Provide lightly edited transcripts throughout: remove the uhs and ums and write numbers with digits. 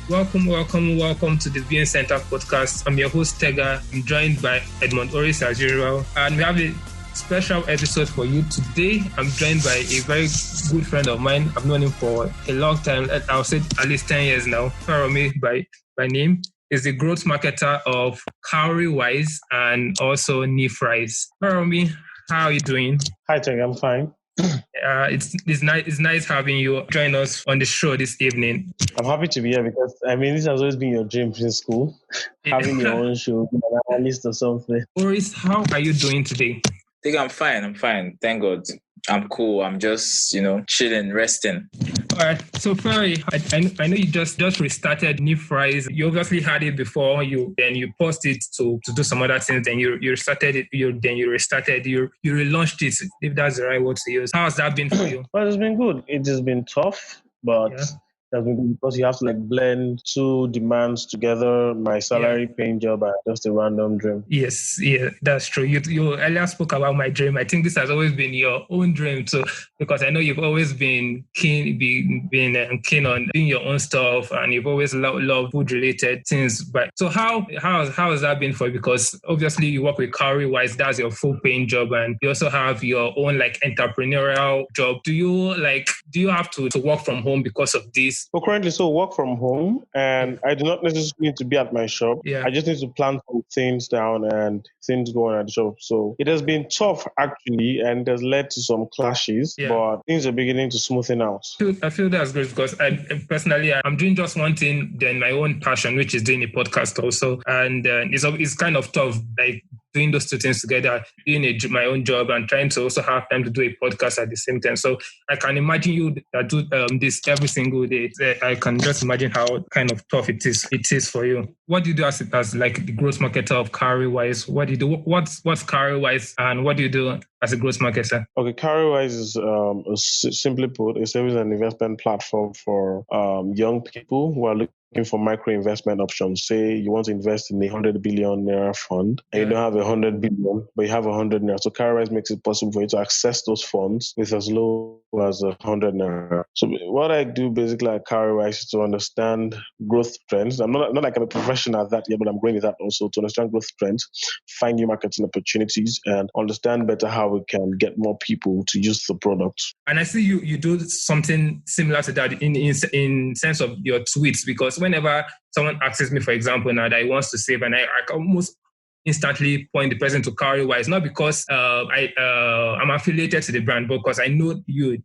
Welcome to the VN Center podcast. I'm your host, Tega. I'm joined by Edmund, Oris as usual. And we have a special episode for you today. I'm joined by a very good friend of mine. I've known him for a long time. I'll say at least 10 years now. Feranmi by name is the growth marketer of Cowrywise and also Rise. Feranmi, how are you doing? Hi, Tega. I'm fine. It's nice having you join us on the show this evening. I'm happy to be here because this has always been your dream since school, having your own show, an analyst or something. Oris, how are you doing today? I think I'm fine. Thank God. I'm cool. I'm just, chilling, resting. All right. So, Ferry, I know you just restarted Rise. You obviously had it before. You paused it to do some other things. Then you restarted it. You relaunched it. If that's the right word to use. How has that been for you? Well, it's been good. It has been tough, but. Yeah. Because you have to blend two demands together, my salary paying job and just a random dream. Yes, yeah, that's true. You earlier spoke about my dream. I think this has always been your own dream too, because I know you've always been keen on doing your own stuff, and you've always loved food related things. But so how has that been for you? Because obviously you work with Cowrywise, that's your full paying job, and you also have your own entrepreneurial job. Do you have to work from home because of this? Well, currently, work from home, and I do not necessarily need to be at my shop. Yeah. I just need to plan some things down and things going at the shop. So it has been tough, actually, and it has led to some clashes, but things are beginning to smoothen out. I feel that's great because I'm doing just one thing, then my own passion, which is doing a podcast also. And it's kind of tough, doing those two things together, doing my own job and trying to also have time to do a podcast at the same time. So I can imagine you that do this every single day. I can just imagine how kind of tough it is for you. What do you do as the growth marketer of Cowrywise? What do you do? What's Cowrywise and what do you do as a growth marketer? Okay, Cowrywise is simply put a savings and investment platform for young people who are looking for micro investment options. Say you want to invest in a 100 billion naira fund and you don't have 100 billion, but you have 100 naira. So Cowrywise makes it possible for you to access those funds with as low as 100 naira. So what I do basically at Cowrywise is to understand growth trends. I'm not like I'm a professional at that yet, but I'm going with that also to understand growth trends, find new marketing opportunities, and understand better how we can get more people to use the product. And I see you do something similar to that in sense of your tweets, because whenever someone asks me, for example, now that he wants to save, and I almost instantly point the person to Cowrywise, not because I'm affiliated to the brand, but because I know you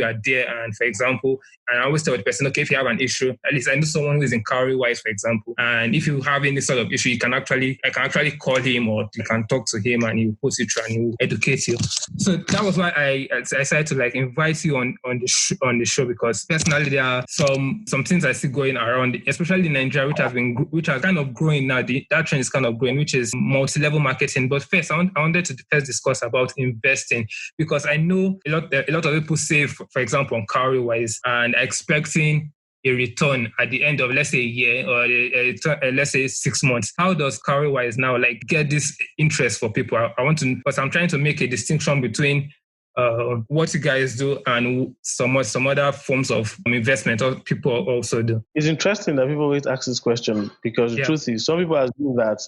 are there. And for example, and I always tell the person, okay, if you have an issue, at least I know someone who is in Cowrywise, for example. And if you have any sort of issue, I can actually call him or you can talk to him and he will put you through and he will educate you. So that was why I decided to invite you on the show, because personally there are some things I see going around, especially in Nigeria, which are kind of growing now. That trend is kind of growing, which is multi-level marketing. But first, I wanted to first discuss about investing, because I know a lot of people save, for example, on Cowrywise and are expecting a return at the end of, let's say, a year or let's say 6 months. How does Cowrywise now get this interest for people? Because I'm trying to make a distinction between what you guys do and some other forms of investment or people also do. It's interesting that people always ask this question, because the truth is some people assume that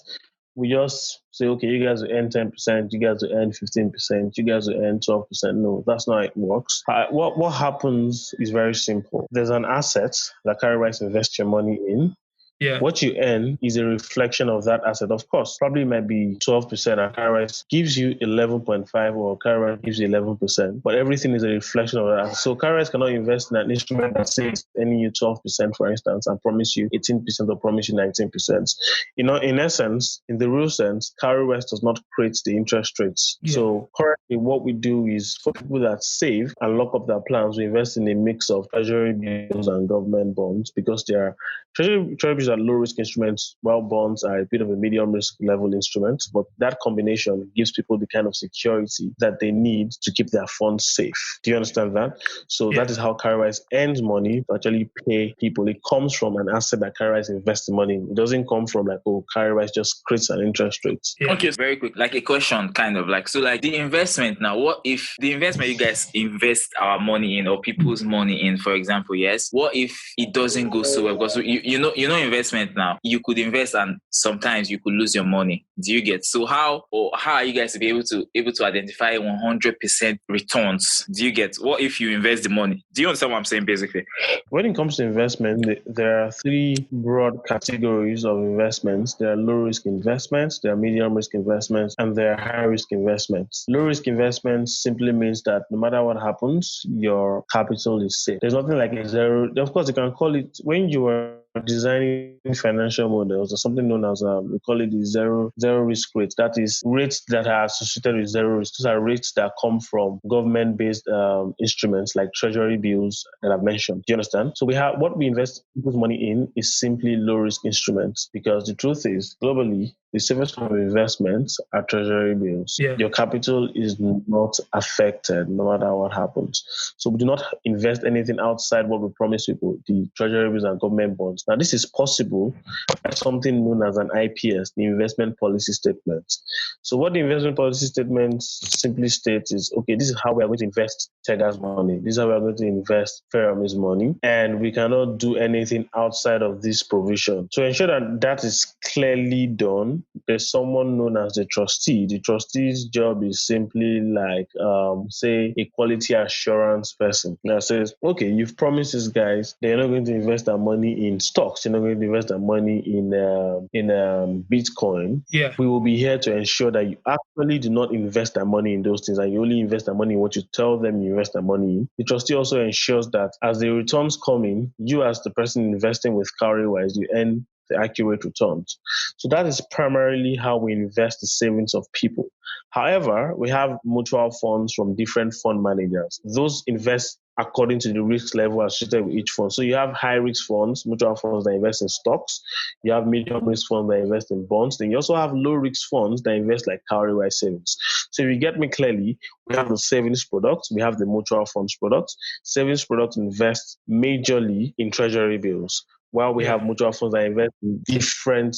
we just say, okay, you guys will earn 10%, you guys will earn 15%, you guys will earn 12%. No, that's not how it works. What happens is very simple. There's an asset that Cowrywise invests your money in. Yeah. What you earn is a reflection of that asset. Of course, probably might be 12% and Cowrywise gives you 11.5 or Cowrywise gives you 11%, but everything is a reflection of that. So Cowrywise cannot invest in an instrument that says earning you 12%, for instance, and promise you 18% or promise you 19%. In essence, in the real sense, Cowrywise does not create the interest rates. Yeah. So currently what we do is for people that save and lock up their plans, we invest in a mix of treasury bills and government bonds, because their treasury bills are low risk instruments, while bonds are a bit of a medium risk level instrument. But that combination gives people the kind of security that they need to keep their funds safe. Do you understand that? So that is how Cowrywise earns money to actually pay people. It comes from an asset that Cowrywise invests the money in. It doesn't come from like, oh, Cowrywise just creates an interest rate. Okay, very quick, like a question kind of like, so like the investment now, what if the investment you guys invest our money in or people's money in, for example, yes, what if it doesn't go so well? Because you know investment now, you could invest and sometimes you could lose your money. Do you get? So how are you guys to be able to identify 100% returns? Do you get? What if you invest the money? Do you understand what I'm saying basically? When it comes to investment, there are three broad categories of investments. There are low risk investments, there are medium risk investments, and there are high risk investments. Low risk investments simply means that no matter what happens, your capital is safe. There's nothing like a zero. Of course, you can call it, when you are designing financial models, or something known as we call it the zero risk rate. That is rates that are associated with zero risk. Those are rates that come from government-based instruments like treasury bills that I've mentioned. Do you understand? So what we invest people's money in is simply low risk instruments, because the truth is, globally, the safest form of investments are treasury bills. Yeah. Your capital is not affected no matter what happens. So we do not invest anything outside what we promise people, the treasury bills and government bonds. Now, this is possible by something known as an IPS, the investment policy statement. So what the investment policy statement simply states is, okay, this is how we are going to invest Tega's money. This is how we are going to invest Feranmi's money. And we cannot do anything outside of this provision. To ensure that that is clearly done, there's someone known as the trustee. The trustee's job is simply like, say, a quality assurance person that says, okay, you've promised these guys they're not going to invest their money in stocks, you're not going to invest their money in Bitcoin. Yeah. We will be here to ensure that you actually do not invest their money in those things, and you only invest their money in what you tell them you invest their money in. The trustee also ensures that as the returns come in, you as the person investing with Cowrywise, you earn the accurate returns. So that is primarily how we invest the savings of people. However, we have mutual funds from different fund managers. Those invest according to the risk level associated with each fund. So you have high risk funds, mutual funds that invest in stocks. You have medium risk funds that invest in bonds. Then you also have low risk funds that invest like Cowrywise savings. So if you get me clearly, we have the savings products, we have the mutual funds products. Savings products invest majorly in treasury bills, while we have mutual funds that invest in different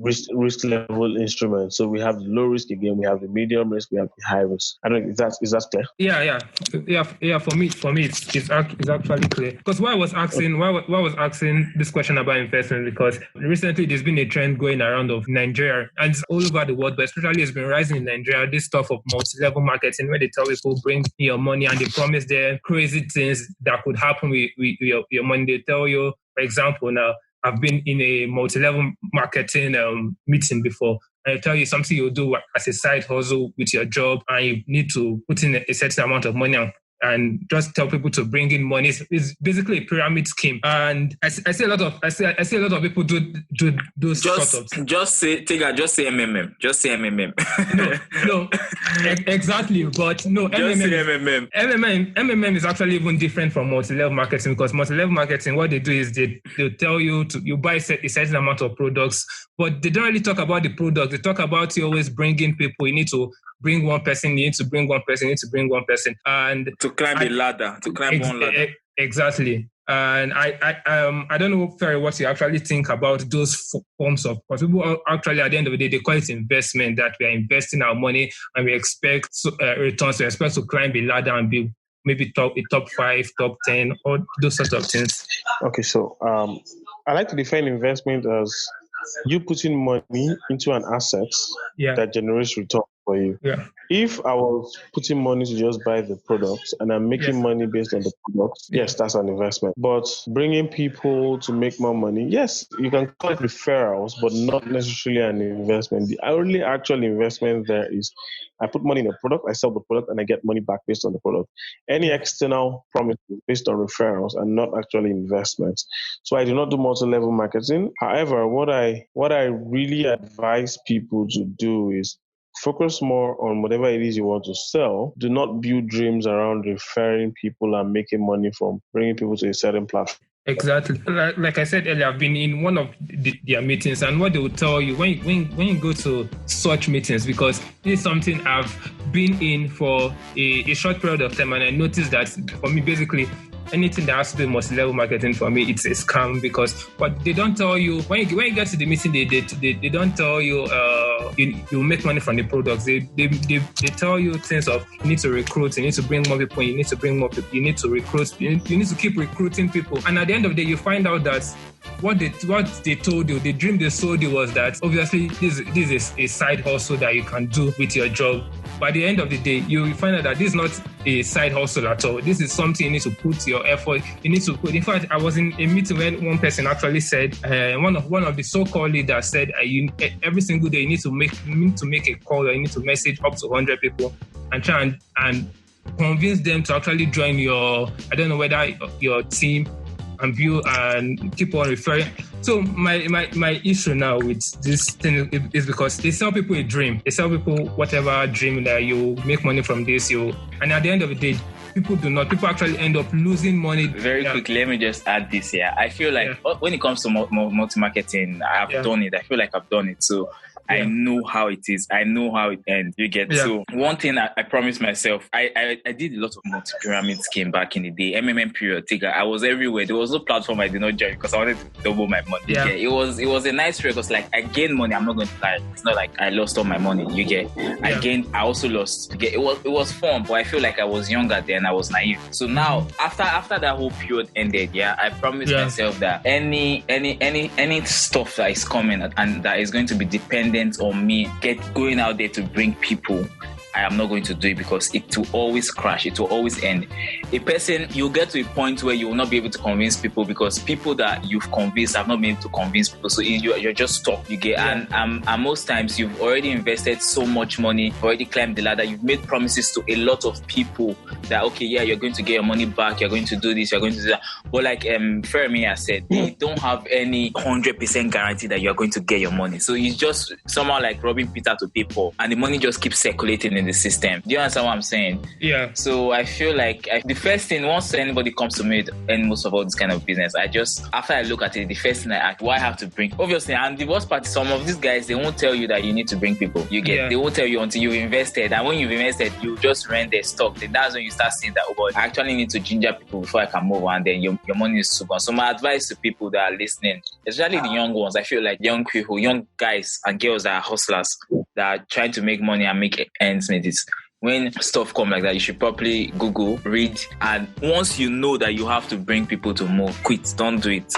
risk level instruments. So we have the low risk again, we have the medium risk, we have the high risk. I don't know if is that clear? Yeah. For me, it's actually clear. Because why I was asking this question about investment, because recently there's been a trend going around of Nigeria, and it's all over the world, but especially it's been rising in Nigeria. This stuff of multi-level marketing, where they tell people bring your money and they promise them crazy things that could happen with your money. They tell you, for example, now I've been in a multi-level marketing meeting before, and I tell you something you do as a side hustle with your job, and you need to put in a certain amount of money and just tell people to bring in money. It's basically a pyramid scheme, and I see a lot of people do those sort of things. Just say Tega, just say MMM, just say MMM. No, exactly. But no, just say MMM. MMM is actually even different from multi-level marketing, because multi-level marketing, what they do is they'll tell you you buy a certain amount of products, but they don't really talk about the product. They talk about you always bringing people. You need to bring one person, you need to bring one person, you need to bring one person. And to climb a ladder, to climb one ladder. Exactly. And I don't know, Ferry, what you actually think about those forms of, because people actually at the end of the day, they call it investment, that we are investing our money and we expect returns, we expect to climb a ladder and be maybe top 5, top 10, or those sorts of things. Okay, so I like to define investment as you putting money into an asset that generates return for you. Yeah. If I was putting money to just buy the product and I'm making money based on the product, yes, that's an investment. But bringing people to make more money, yes, you can call it referrals, but not necessarily an investment. The only actual investment there is I put money in a product, I sell the product, and I get money back based on the product. Any external promises based on referrals are not actually investments. So I do not do multi-level marketing. However, what I really advise people to do is focus more on whatever it is you want to sell. Do not build dreams around referring people and making money from bringing people to a certain platform. Exactly. Like I said earlier, I've been in one of their meetings, and what they will tell you when you go to such meetings, because this is something I've been in for a short period of time, and I noticed that for me, basically, anything that has to do with multi-level marketing, for me, it's a scam, because what they don't tell you when you get to the meeting, they don't tell you you make money from the products. They tell you things of you need to recruit, you need to bring more people, you need to bring more people, you need to recruit, you need to keep recruiting people. And at the end of the day, you find out that what they told you, the dream they sold you was that obviously this is a side hustle that you can do with your job. By the end of the day, you find out that this is not a side hustle at all. This is something you need to put your effort. You need to put. In fact, I was in a meeting when one person actually said, one of the so-called leaders said, every single day you need to make a call, or you need to message up to 100 people and try and convince them to actually join your, I don't know whether your team, and view and keep on referring. So my issue now with this thing is because they sell people a dream. They sell people whatever dream that you make money from this, and at the end of the day, people do not. People actually end up losing money. Very quickly, let me just add this here. I feel like when it comes to multi-marketing, I've done it. I feel like I've done it. So I know how it is. I know how it ends. You get So one thing I promised myself, I did a lot of multi-pyramid scheme back in the day. MMM period, Tega. I was everywhere. There was no platform I did not join because I wanted to double my money. Yeah. It was a nice period because like I gained money. I'm not going to lie. It's not like I lost all my money. You get. I also lost. You get. It was fun, but I feel like I was younger then. I was naive. So now after that whole period ended, I promised myself that any stuff that is coming and that is going to be dependent on me going out there to bring people, I am not going to do it because it will always crash. It will always end. A person, you'll get to a point where you will not be able to convince people because people that you've convinced have not been able to convince people. So you're just stuck. You get, and most times you've already invested so much money, already climbed the ladder. You've made promises to a lot of people that you're going to get your money back. You're going to do this. You're going to do that. But like Feranmi has said, they don't have any 100% guarantee that you're going to get your money. So it's just somehow like robbing Peter to pay Paul, and the money just keeps circulating in the system. Do you understand what I'm saying? Yeah. So I feel like the first thing, once anybody comes to me and most of all this kind of business, after I look at it, the first thing I ask, why I have to bring? Obviously, and the worst part is some of these guys, they won't tell you that you need to bring people. You get, they won't tell you until you've invested. And when you've invested, you just rent their stock. Then that's when you start seeing that, I actually need to ginger people before I can move on. Then your money is gone. So my advice to people that are listening, especially the young ones, I feel like young people, young guys and girls that are hustlers, that are trying to make money and make ends meet. When stuff come like that, you should probably Google, read, and once you know that you have to bring people to move, quit. Don't do it.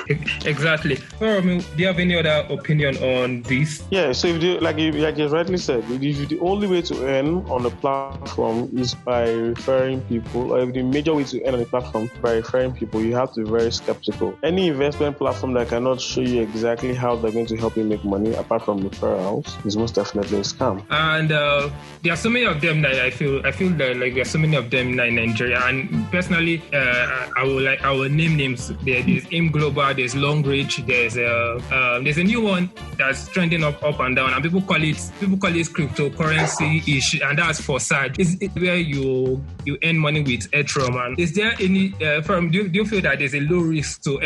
Exactly. Do you have any other opinion on this? Yeah, so if you, like you rightly said, if the only way to earn on the platform is by referring people, or if the major way to earn on the platform by referring people, you have to be very skeptical. Any investment platform that cannot show you exactly how they're going to help you make money, apart from referrals, is most definitely a scam. And there are so many of them that I feel that like there are so many of them in Nigeria, and personally, I will name names. There's AIM Global, there's Long Reach, there's a new one that's trending up and down, and people call it cryptocurrency-ish, and that's for SAD. It's where you earn money with Ethereum. And is there any firm? Do you feel that there's a low risk to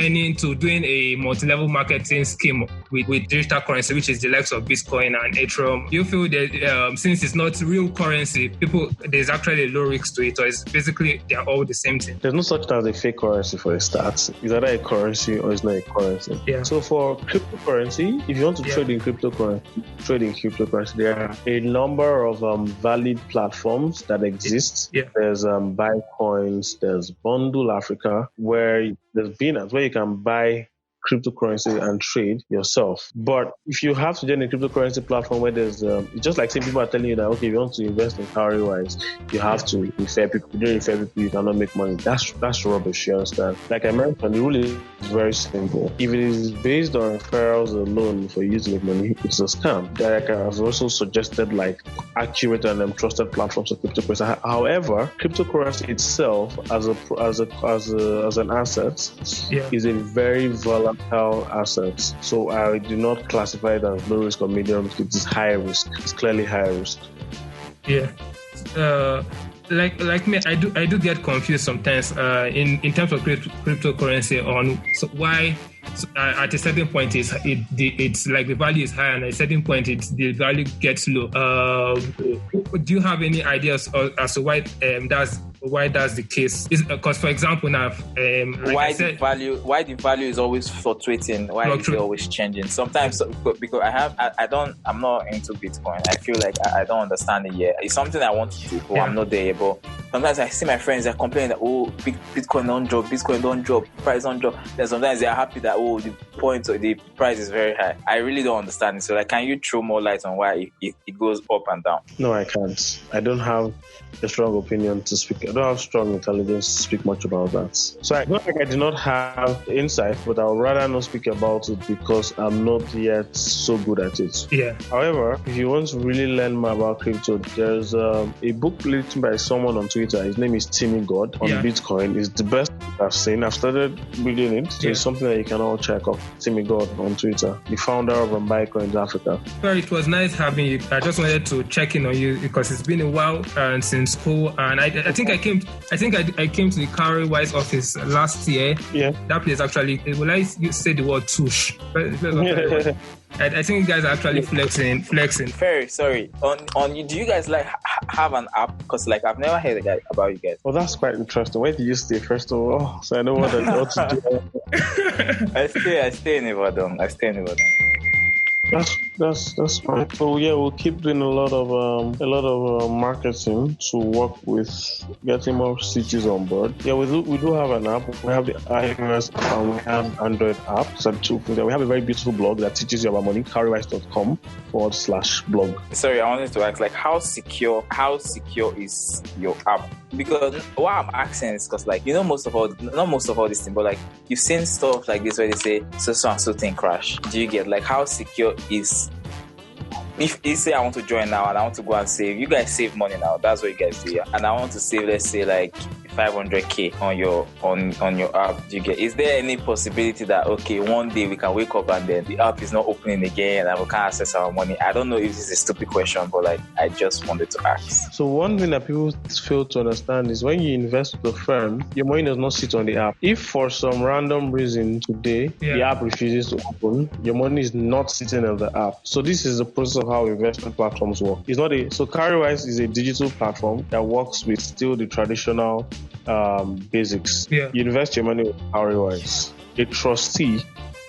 doing a multi-level marketing scheme with digital currency, which is the likes of Bitcoin and Ethereum? Do you feel that since it's not real currency, there's actually a low risk to it, or it's basically they're all the same thing? There's no such thing as a fake currency for a start. It's either a currency or it's not a currency. Yeah. So for cryptocurrency, if you want to trade in cryptocurrency, there are a number of valid platforms that exist. Yeah. There's Bitcoins, there's Bundle Africa, where there's Binance, where you can buy cryptocurrency and trade yourself. But if you have to join a cryptocurrency platform where there's it's just like saying people are telling you that, okay, if you want to invest in Cowrywise, you have to refer people. If you don't refer people, you cannot make money. That's rubbish, you understand? Like I mentioned, the rule is very simple. If it is based on referrals alone for you to make money, it's a scam. Like I've also suggested like accurate and trusted platforms for cryptocurrency. However, cryptocurrency itself as an asset is a very volatile assets. So I do not classify it as low risk or medium risk. It is high risk. It's clearly high risk. Yeah. like me, I do get confused sometimes in terms of cryptocurrency on why at a certain point it's like the value is high, and at a certain point the value gets low. Do you have any ideas as to why that's the case? Because for example now, why the value is always fluctuating? Why is it always changing? Sometimes because I'm not into Bitcoin. I feel like I don't understand it yet. It's something I want to do, but I'm not there. But sometimes I see my friends, they're complaining that Bitcoin don't drop, price don't drop. Then sometimes they are happy that the price is very high. I really don't understand it. So like, can you throw more light on why it goes up and down? No, I can't. I don't have a strong opinion to speak. I don't have strong intelligence to speak much about that. So I don't think I do not have insight, but I would rather not speak about it because I'm not yet so good at it. Yeah. However, if you want to really learn more about crypto, there's a book written by someone on Twitter. His name is Timmy God on Bitcoin. It's the best I've seen. I've started reading it. So it's something that you can all check out. Timmy God on Twitter, the founder of Bitcoin Africa. Well, it was nice having you. I just wanted to check in on you because it's been a while since school, and I think I came to the Cowrywise office last year. Yeah. That place actually. Will I say the word tush? I think you guys are actually flexing. Very sorry. On you, do you guys like have an app? Because like I've never heard about you guys. Well, that's quite interesting. Where do you stay first of all? So I know what to do. I stay in Ibadan. That's fine. So yeah, we'll keep doing a lot of marketing to work with getting more cities on board. Yeah, we do have an app. We have the iOS and we have Android app. So we have a very beautiful blog that teaches you about money. Cowrywise.com/blog. Sorry, I wanted to ask, like, how secure is your app? Because what I'm asking is because, like, not most of all this thing, but like you've seen stuff like this where they say so and so thing crash. Do you get, like, how secure is? If you say I want to join now and I want to go and save, you guys save money now. That's what you guys do, yeah. And I want to save, let's say, like 500k on your app. Do you get? Is there any possibility that one day we can wake up and then the app is not opening again and we can't access our money? I don't know if this is a stupid question, but like I just wanted to ask. So one thing that people fail to understand is when you invest with a firm, your money does not sit on the app. If for some random reason today the app refuses to open, your money is not sitting on the app. So this is the process of how investment platforms work. So Cowrywise is a digital platform that works with still the traditional basics. You invest your money with Cowrywise. A trustee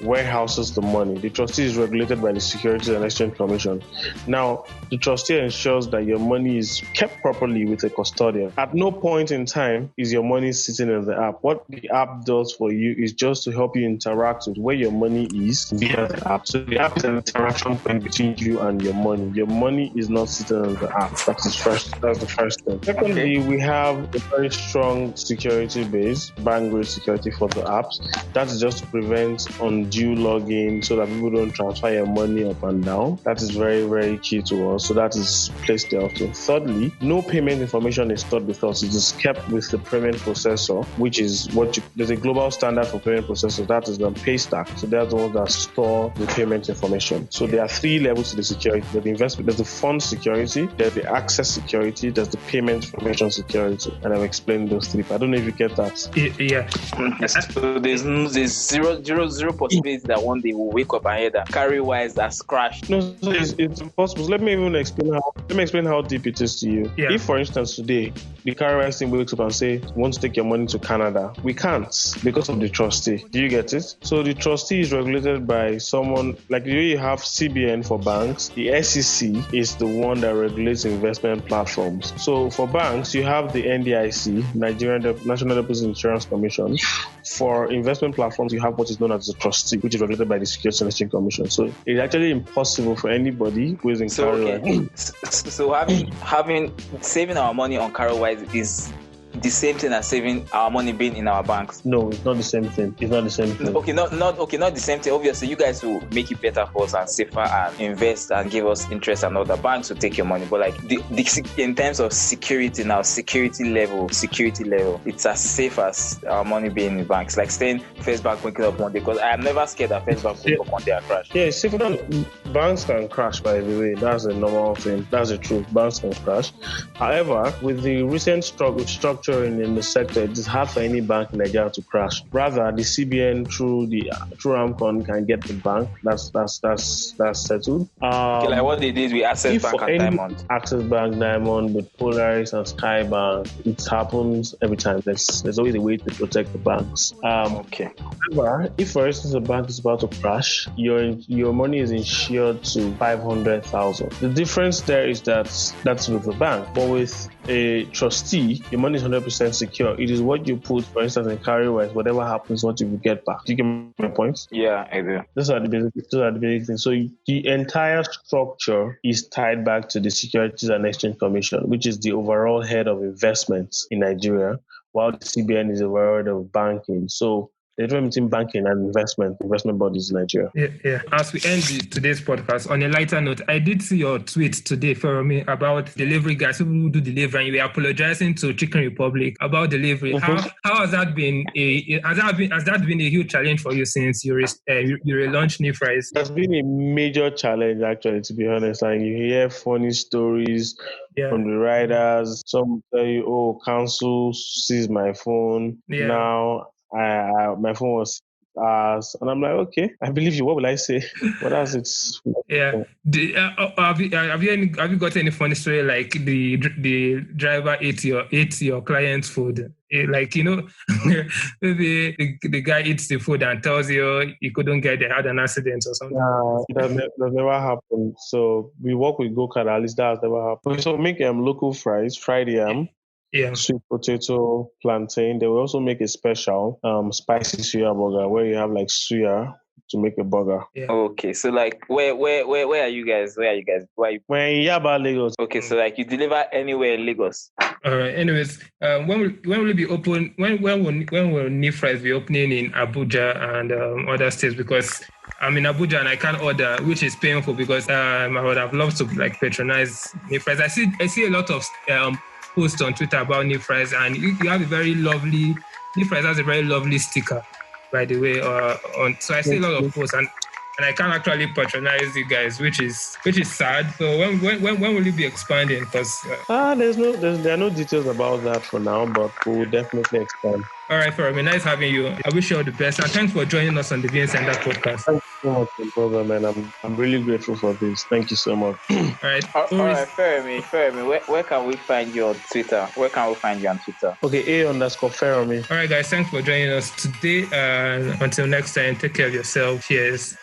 warehouses the money. The trustee is regulated by the Securities and Exchange Commission. Now, the trustee ensures that your money is kept properly with a custodian. At no point in time is your money sitting in the app. What the app does for you is just to help you interact with where your money is via the app. So the app is an interaction point between you and your money. Your money is not sitting in the app. That's the first thing. Secondly, we have a very strong security base, bank-grade security for the apps. That's just to prevent undue login so that people don't transfer your money up and down. That is very, very key to us. So that is placed there also. Thirdly, no payment information is stored with us. It is kept with the payment processor, which is there's a global standard for payment processors. That is the Paystack. So they're the ones that store the payment information. So there are three levels to the security. There's the investment, there's the fund security, there's the access security, there's the payment information security. And I've explained those three. I don't know if you get that. Yeah. So there's zero possibility that one day we'll wake up and hear that Cowrywise has crashed. No, so it's impossible. Let me explain how deep it is to you. Yeah. If, for instance, today the Cowrywise team wakes up and say, "Want to take your money to Canada," we can't because of the trustee. Do you get it? So the trustee is regulated by someone like the way you have CBN for banks. The SEC is the one that regulates investment platforms. So for banks, you have the NDIC, Nigerian National Deposit Insurance Commission. For investment platforms, you have what is known as the trustee, which is regulated by the Securities and Exchange Commission. So it's actually impossible for anybody who is in Cowrywise. So having saving our money on Cowrywise is the same thing as saving our money being in our banks? No, it's not the same thing. It's not the same thing. Okay, not the same thing. Obviously, you guys will make it better for us and safer and invest and give us interest, and other banks will take your money. But like the in terms of security now, security level, it's as safe as our money being in banks. Like staying First Bank waking up one day, because I am never scared that First Bank wake up one day and crash. Yeah, it's safer than Banks can crash, by the way. That's a normal thing. That's the truth. Banks can crash. However, with the recent structuring in the sector, it is hard for any bank in Nigeria to crash. Rather, the CBN through AMCON can get the bank. That's settled. Okay, like what they did with Access Bank and Diamond. Access Bank, Diamond, with Polaris and Skybank, it happens every time. There's always a way to protect the banks. Okay. However, if for instance a bank is about to crash, your money is insured to 500,000. The difference there is that's with the bank, but with a trustee, your money is 100% secure. It is what you put, for instance, in Cowrywise. Whatever happens, what you will get back. Do you get my point? Yeah, I do. Those are the basic things. So the entire structure is tied back to the Securities and Exchange Commission, which is the overall head of investments in Nigeria, while the CBN is the overall head of banking. So the difference between banking and investment bodies in Nigeria. Yeah. As we end today's podcast, on a lighter note, I did see your tweet today, Feranmi, about delivery guys, people who do delivery, and you were apologizing to Chicken Republic about delivery. Mm-hmm. How has that been? Has that been a huge challenge for you since you relaunched New Fries? That's been a major challenge, actually, to be honest. And you hear funny stories from the riders. Some tell you, "Oh, council seized my phone now." My phone was and I'm like, okay, I believe you. What will I say? What else? It's have you got any funny story like the driver ate your client's food? Like, maybe the guy eats the food and tells you he couldn't get there, had an accident or something. That never happened. So we work with Go-Kart, at least that has never happened. So make local fries, fried yam. Yeah. Sweet potato, plantain. They will also make a special spicy suya burger where you have like suya to make a burger. Yeah. Okay, so like where are you guys? We're in Yaba, Lagos. Okay, so like you deliver anywhere in Lagos. All right. Anyways, when will it be open? When will New Fries be opening in Abuja and other states? Because I'm in Abuja and I can't order, which is painful because I would have loved to like patronize New Fries. I see a lot of post on Twitter about New Fries, and you have a very lovely New Fries has a very lovely sticker, by the way. So I see a lot of posts, and I can't actually patronize you guys, which is sad. So when will you be expanding? Because there are no details about that for now, but we will definitely expand. All right, Feranmi, nice having you. I wish you all the best, and thanks for joining us on the VN Center podcast. Thank you so much, brother, man. I'm really grateful for this. Thank you so much. All right, Feranmi, where can we find you on Twitter? Okay, A_Feranmi. All right, guys, thanks for joining us today. Until next time, take care of yourself. Cheers.